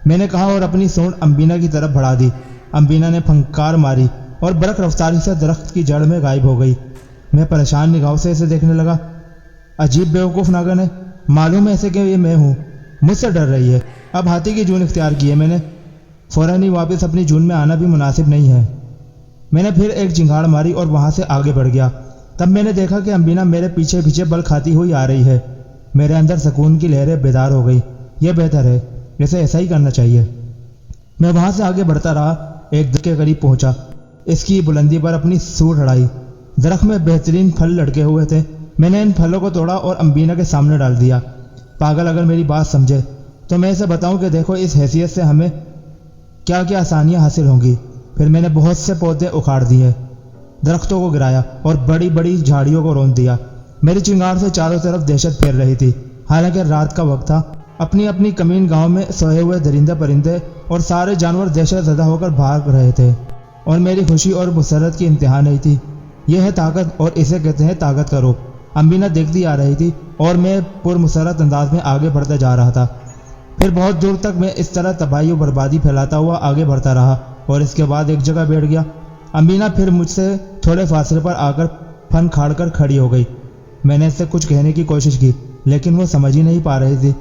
میں نے کہا، اور اپنی سونڈ امینا کی طرف بڑھا دی۔ امینا نے پھنکار ماری اور برق رفتاری سے درخت کی جڑ میں غائب ہو گئی۔ میں پریشان نگاہوں سے اسے دیکھنے لگا۔ عجیب بیوقوف ناگن ہے، معلوم ہے اسے کہ یہ میں ہوں، مجھ سے ڈر رہی ہے۔ اب ہاتھی کی جون اختیار کی ہے میں نے، فوراً ہی واپس اپنی جون میں آنا بھی مناسب نہیں ہے۔ میں نے پھر ایک چنگھاڑ ماری اور وہاں سے آگے بڑھ گیا۔ تب میں نے دیکھا کہ امینا میرے پیچھے پیچھے بل کھاتی ہوئی آ رہی ہے۔ میرے اندر سکون کی لہریں بیدار ہو گئی، یہ بہتر ہے، اسے ایسا ہی کرنا چاہیے۔ میں وہاں سے آگے بڑھتا رہا، ایک درخت کے قریب پہنچا، اس کی بلندی پر اپنی سونڈ اڑائی۔ درخت میں بہترین پھل لٹکے ہوئے تھے، میں نے ان پھلوں کو توڑا اور امینا کے سامنے ڈال دیا۔ پاگل اگر میری بات سمجھے تو میں اسے بتاؤں کہ دیکھو اس حیثیت سے ہمیں کیا کیا آسانیاں حاصل ہوں گی۔ پھر میں نے بہت سے پودے اکھاڑ دیے، درختوں کو گرایا اور بڑی بڑی جھاڑیوں کو رون دیا۔ میری چنگار سے چاروں طرف دہشت پھیل رہی تھی، حالانکہ رات کا وقت تھا۔ اپنی اپنی کمین گاؤں میں سوئے ہوئے درندے پرندے اور سارے جانور دہشت زدہ ہو کر بھاگ رہے تھے، اور میری خوشی اور مسرت کی انتہا نہیں تھی۔ یہ ہے طاقت، اور اسے کہتے ہیں طاقت کا روپ۔ امینہ دیکھتی آ رہی تھی اور میں پرمسرت انداز میں آگے بڑھتا جا رہا تھا۔ پھر بہت دور تک میں اس طرح تباہی و بربادی پھیلاتا ہوا آگے بڑھتا رہا، اور اس کے بعد ایک جگہ بیٹھ گیا۔ امینہ پھر مجھ سے تھوڑے فاصلے پر آ کر پھن کھاڑ کر کھڑی ہو گئی۔ میں نے اس سے کچھ کہنے کی کوشش کی، لیکن وہ سمجھ ہی نہیں پا رہی تھی،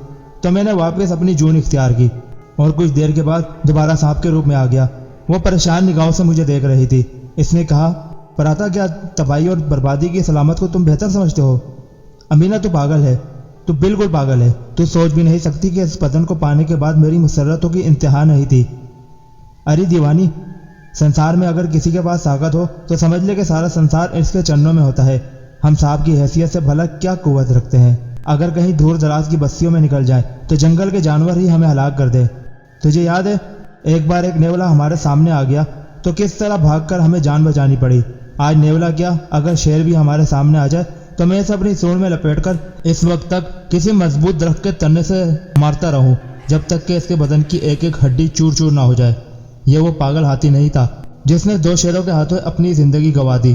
تو میں نے واپس اپنی جون اختیار کی اور کچھ دیر کے بعد دوبارہ سانپ کے روپ میں آ گیا۔ وہ پریشان نگاہوں سے مجھے دیکھ رہی تھی۔ اس نے کہا، پراتا، کیا تباہی اور بربادی کی سلامت کو تم بہتر سمجھتے ہو؟ امینہ، تو پاگل ہے، تو بالکل پاگل ہے۔ تو سوچ بھی نہیں سکتی کہ اس بدن کو پانے کے بعد میری مسرتوں کی انتہا نہیں تھی۔ ارے دیوانی، سنسار میں اگر کسی کے پاس طاقت ہو تو سمجھ لے کہ سارا سنسار اس کے چرنوں میں ہوتا ہے۔ ہم صاحب کی حیثیت سے بھلا کیا قوت رکھتے ہیں؟ اگر کہیں دور دراز کی بستیوں میں نکل جائیں تو جنگل کے جانور ہی ہمیں ہلاک کر دے۔ تجھے یاد ہے ایک بار ایک نیولا ہمارے سامنے آ گیا تو کس طرح بھاگ کر ہمیں جان بچانی پڑی؟ آج نیولا کیا، اگر شیر بھی ہمارے سامنے آ جائے تو میں اسے اپنی سونڈ میں لپیٹ کر اس وقت تک کسی مضبوط درخت کے تنے سے مارتا رہوں جب تک کہ اس کے بدن کی ایک ایک ہڈی چور چور نہ ہو جائے۔ یہ وہ پاگل ہاتھی نہیں تھا جس نے 2 شیروں کے ہاتھوں اپنی زندگی گنوا دی۔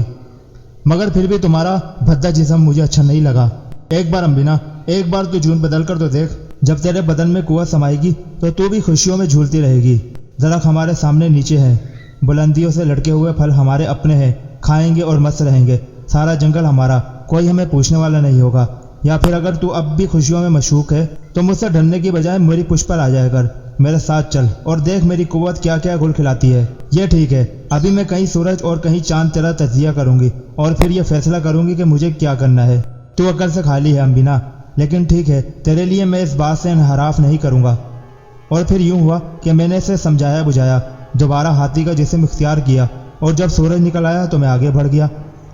مگر پھر بھی تمہارا بھدا جسم مجھے اچھا نہیں لگا۔ ایک بار امبینا، ایک بار تو جون بدل کر تو دیکھ۔ جب تیرے بدن میں قوت سمائے گی تو بھی خوشیوں میں جھولتی رہے گی۔ درخت ہمارے سامنے نیچے ہے، بلندیوں سے لٹکے ہوئے پھل ہمارے اپنے ہیں، کھائیں گے اور مست رہیں گے۔ سارا جنگل ہمارا، کوئی ہمیں پوچھنے والا نہیں ہوگا۔ یا پھر اگر تو اب بھی خوشیوں میں مشغول ہے تو مجھ سے ڈرنے کی بجائے میری پشت پر آ جائے کر، میرے ساتھ چل اور دیکھ میری قوت کیا کیا گل کھلاتی ہے۔ یہ ٹھیک ہے، ابھی میں کہیں سورج اور کہیں چاند تیرا تجزیہ کروں گی اور پھر یہ فیصلہ کروں گی کہ مجھے کیا کرنا ہے۔ تو عقل سے خالی ہے امبینا، لیکن ٹھیک ہے، تیرے لیے میں اس بات سے انحراف نہیں کروں گا۔ اور پھر یوں ہوا کہ میں نے اسے سمجھایا بجھایا، دوبارہ ہاتھی کا جسم اختیار کیا، اور جب سورج نکل آیا تو میں آگے بڑھ گیا۔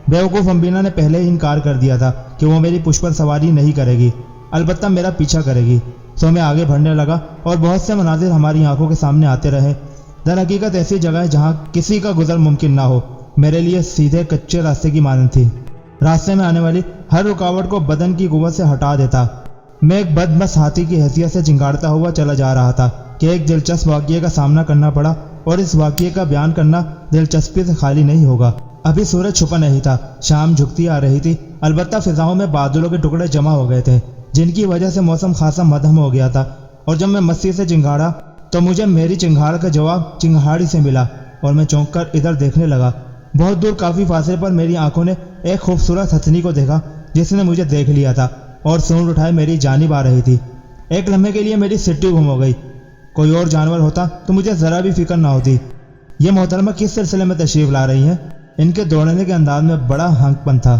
بیوقوف امبینا نے پہلے ہی انکار کر دیا تھا کہ وہ میری پشت پر سواری نہیں کرے گی، البتہ میرا پیچھا کرے گی۔ سو میں آگے بڑھنے لگا اور بہت سے مناظر ہماری آنکھوں کے سامنے آتے رہے۔ در حقیقت ایسی جگہ ہے جہاں کسی کا گزر ممکن نہ ہو، میرے لیے سیدھے کچے راستے کی مانند تھی۔ راستے میں آنے والی ہر رکاوٹ کو بدن کی قوت سے ہٹا دیتا۔ میں ایک بدمست ہاتھی کی حیثیت سے چنگاڑتا ہوا چلا جا رہا تھا کہ ایک دلچسپ واقعے کا سامنا کرنا پڑا، اور اس واقعے کا بیان کرنا دلچسپی سے خالی نہیں ہوگا۔ ابھی سورج چھپا نہیں تھا، شام جھکتی آ رہی تھی، البتہ فضاؤں میں بادلوں کے ٹکڑے جمع ہو گئے تھے جن کی وجہ سے موسم خاصا مدھم ہو گیا تھا۔ اور جب میں مستی سے چنگاڑا تو مجھے میری چنگاڑ کا جواب چنگاڑی سے ملا، اور میں چونک کر ادھر دیکھنے لگا۔ بہت دور کافی فاصلے پر میری آنکھوں نے ایک خوبصورت ہتھنی کو دیکھا جس نے مجھے دیکھ لیا تھا اور سونڈ اٹھائے میری جانب آ رہی تھی۔ ایک لمحے کے لیے میری سٹی گم ہو گئی۔ کوئی اور جانور ہوتا تو مجھے ذرا بھی فکر نہ ہوتی۔ یہ محترمہ کس سلسلے میں تشریف لا رہی ہیں؟ ان کے دوڑنے کے انداز میں بڑا ہنک پن تھا۔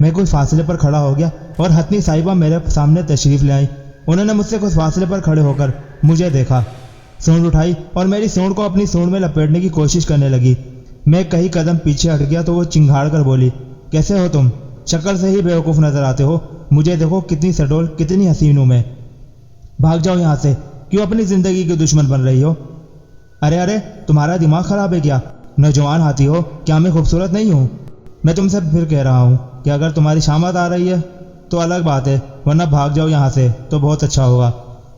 میں کچھ فاصلے پر کھڑا ہو گیا اور ہتھنی صاحبہ میرے سامنے تشریف لے آئی۔ انہوں نے مجھ سے کچھ فاصلے پر کھڑے ہو کر مجھے دیکھا، سونڈ اٹھائی اور میری سونڈ کو اپنی سونڈ میں لپیٹنے کی کوشش کرنے لگی۔ میں کئی قدم پیچھے ہٹ گیا تو وہ چنگھاڑ کر بولی، کیسے ہو تم؟ شکل سے ہی بیوقوف نظر آتے ہو، مجھے دیکھو کتنی سڈول، کتنی حسین ہوں میں۔ بھاگ جاؤ یہاں سے، کیوں اپنی زندگی کے دشمن بن رہی ہو؟ ارے تمہارا دماغ خراب ہے کیا؟ نوجوان ہاتھی ہو، کیا میں خوبصورت نہیں ہوں؟ میں تم سے پھر کہہ رہا ہوں کہ اگر تمہاری شامت آ رہی ہے تو الگ بات ہے، ورنہ بھاگ جاؤ یہاں سے تو بہت اچھا ہوگا۔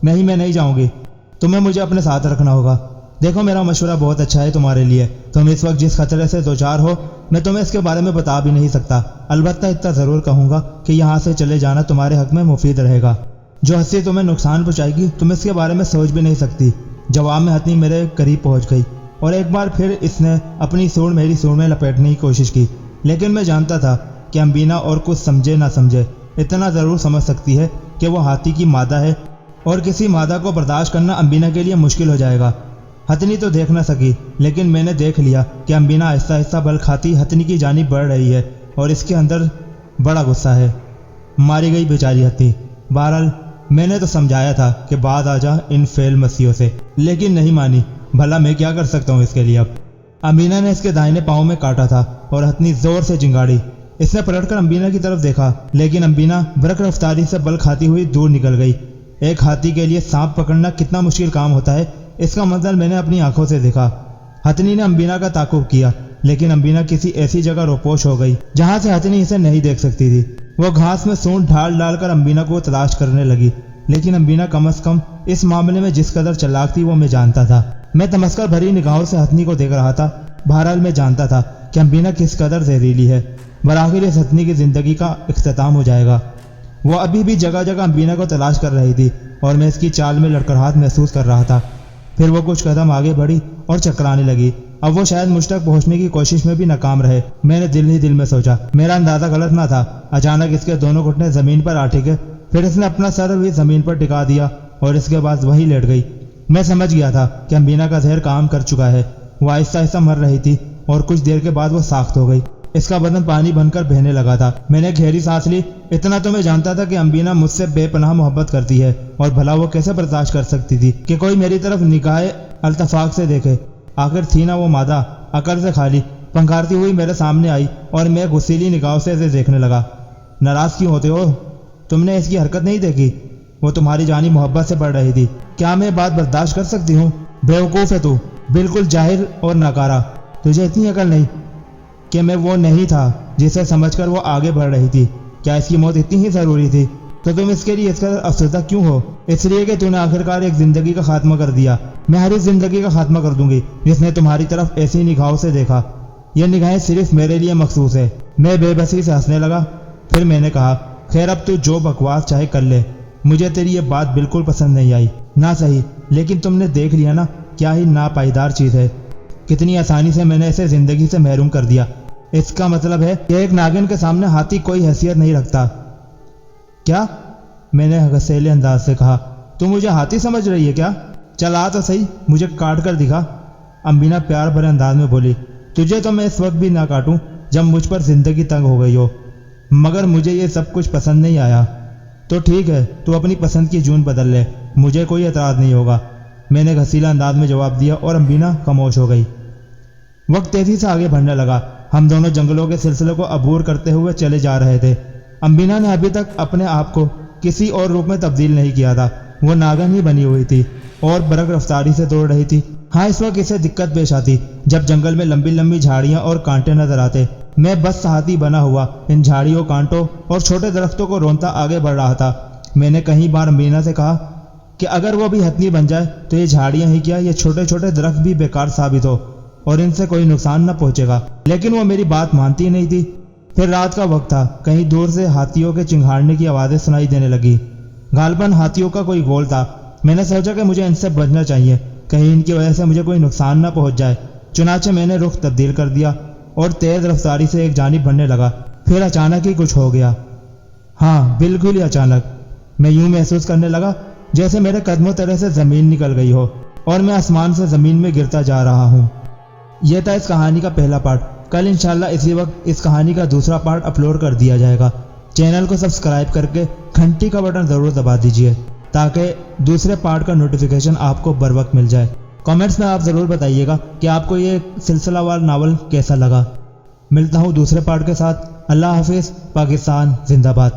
نہیں، میں نہیں جاؤں گی، تمہیں مجھے اپنے ساتھ رکھنا ہوگا۔ دیکھو میرا مشورہ بہت اچھا ہے تمہارے لیے، تم اس وقت جس خطرے سے دوچار ہو میں تمہیں اس کے بارے میں بتا بھی نہیں سکتا، البتہ اتنا ضرور کہوں گا کہ یہاں سے چلے جانا تمہارے حق میں مفید رہے گا۔ جو ہستی تمہیں نقصان پہنچائے گی تم اس کے بارے میں سوچ بھی نہیں سکتی۔ جواب میں ہتھنی میرے قریب پہنچ گئی اور ایک بار پھر اس نے اپنی سونڈ میری سونڈ میں لپیٹنے کی کوشش کی، لیکن میں جانتا تھا کہ امبینا اور کچھ سمجھے نہ سمجھے اتنا ضرور سمجھ سکتی ہے کہ وہ ہاتھی کی مادہ ہے، اور کسی مادہ کو برداشت کرنا امبینا کے لیے مشکل ہو جائے گا۔ ہتھنی تو دیکھ نہ سکی، لیکن میں نے دیکھ لیا کہ امبینا آہستہ آہستہ بل کھاتی ہتھنی کی جانب بڑھ رہی ہے اور اس کے اندر بڑا غصہ ہے۔ ماری گئی بیچاری ہتھی۔ بہرحال میں نے تو سمجھایا تھا کہ بعد آ جا ان فیل مسیحوں سے، لیکن نہیں مانی۔ بھلا میں کیا کر سکتا ہوں اس کے لیے؟ اب امبینا نے اس کے دائنے پاؤں میں کاٹا تھا اور ہتھنی زور سے چنگاڑی۔ اس نے پلٹ کر امبینا کی طرف دیکھا، لیکن امبینا برق رفتاری سے بل کھاتی ہوئی دور نکل گئی۔ ایک ہاتھی کے لیے سانپ پکڑنا کتنا مشکل کام ہوتا ہے اس کا منظر میں نے اپنی آنکھوں سے دیکھا۔ ہتھنی نے امبینا کا تعاقب کیا، لیکن امبینا کسی ایسی جگہ روپوش ہو گئی جہاں سے ہتھنی اسے نہیں دیکھ سکتی تھی۔ وہ گھاس میں سونڈ ڈال کر امبینا کو تلاش کرنے لگی، لیکن امبینا کم از کم اس معاملے میں جس قدر چالاک تھی وہ میں جانتا تھا۔ میں تمسخر بھری نگاہوں سے ہتھنی کو دیکھ رہا تھا۔ بہرحال میں جانتا تھا کہ امبینا کس قدر زہریلی ہے۔ بالآخر اس ہتھنی کی زندگی کا اختتام ہو جائے گا۔ وہ ابھی بھی جگہ جگہ امبینا کو تلاش کر رہی تھی اور میں اس کی چال میں لڑکھڑاہٹ محسوس کر رہا تھا۔ پھر وہ کچھ قدم آگے بڑھی اور چکرانے لگی۔ اب وہ شاید مجھ تک پہنچنے کی کوشش میں بھی ناکام رہے۔ میں نے دل ہی دل میں سوچا، میرا اندازہ غلط نہ تھا۔ اچانک اس کے دونوں گھٹنے زمین پر آ ٹکے، پھر اس نے اپنا سر بھی زمین پر ٹکا دیا اور اس کے بعد وہی لیٹ گئی۔ میں سمجھ گیا تھا کہ امبینا کا زہر کام کر چکا ہے۔ وہ آہستہ آہستہ مر رہی تھی اور کچھ دیر کے بعد وہ ساخت ہو گئی۔ اس کا بدن پانی بن کر بہنے لگا تھا۔ میں نے گہری سانس لی۔ اتنا تو میں جانتا تھا کہ امبینا مجھ سے بے پناہ محبت کرتی ہے، اور بھلا وہ کیسے برداشت کر سکتی تھی کہ کوئی میری طرف نگاہ التفاق سے دیکھے۔ آخر تھی نہ وہ مادہ، عقل سے خالی، پنکھارتی ہوئی میرے سامنے آئی اور میں غصیلی نگاہوں سے اسے دیکھنے لگا۔ ناراض کیوں ہوتے ہو؟ تم نے اس کی حرکت نہیں دیکھی؟ وہ تمہاری جانی محبت سے بڑھ رہی تھی۔ کیا میں بات برداشت کر سکتی ہوں؟ بیوقوف ہے تو، بالکل جاہل اور ناکارہ۔ تجھے اتنی عقل نہیں کہ میں وہ نہیں تھا جسے سمجھ کر وہ آگے بڑھ رہی تھی؟ کیا اس کی موت اتنی ہی ضروری تھی؟ تو تم اس کے لیے اس قدر افسردہ کیوں ہو؟ اس لیے کہ تو نے آخرکار ایک زندگی کا خاتمہ کر دیا۔ میں ہر اس زندگی کا خاتمہ کر دوں گی جس نے تمہاری طرف ایسی نگاہوں سے دیکھا۔ یہ نگاہیں صرف میرے لیے مخصوص ہے۔ میں بے بسی سے ہنسنے لگا۔ پھر میں نے کہا، خیر اب تو جو بکواس چاہے کر لے، مجھے تیری یہ بات بالکل پسند نہیں آئی۔ نہ صحیح، لیکن تم نے دیکھ لیا نا کیا ہی ناپائیدار چیز ہے، کتنی آسانی سے میں نے اسے زندگی سے محروم کر دیا۔ اس کا مطلب ہے کہ ایک ناگن کے سامنے ہاتھی کوئی حیثیت نہیں رکھتا۔ کیا؟ میں نے غصیلے انداز سے کہا، تو مجھے ہاتھی سمجھ رہی ہے کیا؟ چل آ تو صحیح، مجھے کاٹ کر دکھا۔ امبینا پیار بھرے انداز میں بولی، تجھے تو میں اس وقت بھی نہ کاٹوں جب مجھ پر زندگی تنگ ہو گئی ہو، مگر مجھے یہ سب کچھ پسند نہیں آیا۔ تو ٹھیک ہے، تو اپنی پسند کی جون بدل لے، مجھے کوئی اعتراض نہیں ہوگا، میں نے غصیلا انداز میں جواب دیا اور امبینا خاموش ہو گئی۔ وقت تیزی سے آگے بڑھنے لگا۔ ہم دونوں جنگلوں کے سلسلے کو عبور کرتے ہوئے چلے جا رہے تھے۔ امبینا نے ابھی تک اپنے آپ کو کسی اور روپ میں تبدیل نہیں کیا تھا۔ وہ ناگن ہی بنی ہوئی تھی اور برق رفتاری سے دوڑ رہی تھی۔ ہاں، اس وقت اسے دقت پیش آتی جب جنگل میں لمبی لمبی جھاڑیاں اور کانٹے نظر آتے۔ میں بس ہاتھی بنا ہوا ان جھاڑیوں، کانٹوں اور چھوٹے درختوں کو رونتا آگے بڑھ رہا تھا۔ میں نے کئی بار امبینا سے کہا کہ اگر وہ بھی ہتھنی بن جائے تو یہ جھاڑیاں ہی کیا، یہ چھوٹے چھوٹے درخت بھی بیکار ثابت ہو اور ان سے کوئی نقصان نہ پہنچے گا، لیکن وہ میری بات مانتی نہیں تھی۔ پھر رات کا وقت تھا۔ کہیں دور سے ہاتھیوں کے چنگھاڑنے کی آوازیں سنائی دینے لگی۔ غالباً ہاتھیوں کا کوئی گول تھا۔ میں نے سوچا کہ مجھے ان سے بچنا چاہیے، کہیں ان کی وجہ سے مجھے کوئی نقصان نہ پہنچ جائے۔ چنانچہ میں نے رخ تبدیل کر دیا اور تیز رفتاری سے ایک جانب بڑھنے لگا۔ پھر اچانک ہی کچھ ہو گیا۔ ہاں، بالکل ہی اچانک۔ میں یوں محسوس کرنے لگا جیسے میرے قدموں تلے سے زمین نکل گئی ہو اور میں آسمان سے زمین میں گرتا جا رہا ہوں۔ یہ تھا اس کہانی کا پہلا پارٹ۔ کل انشاءاللہ اسی وقت اس کہانی کا دوسرا پارٹ اپلوڈ کر دیا جائے گا۔ چینل کو سبسکرائب کر کے گھنٹی کا بٹن ضرور دبا دیجیے تاکہ دوسرے پارٹ کا نوٹیفیکیشن آپ کو بر وقت مل جائے۔ کامنٹس میں آپ ضرور بتائیے گا کہ آپ کو یہ سلسلہ وار ناول کیسا لگا۔ ملتا ہوں دوسرے پارٹ کے ساتھ۔ اللہ حافظ۔ پاکستان زندہ باد۔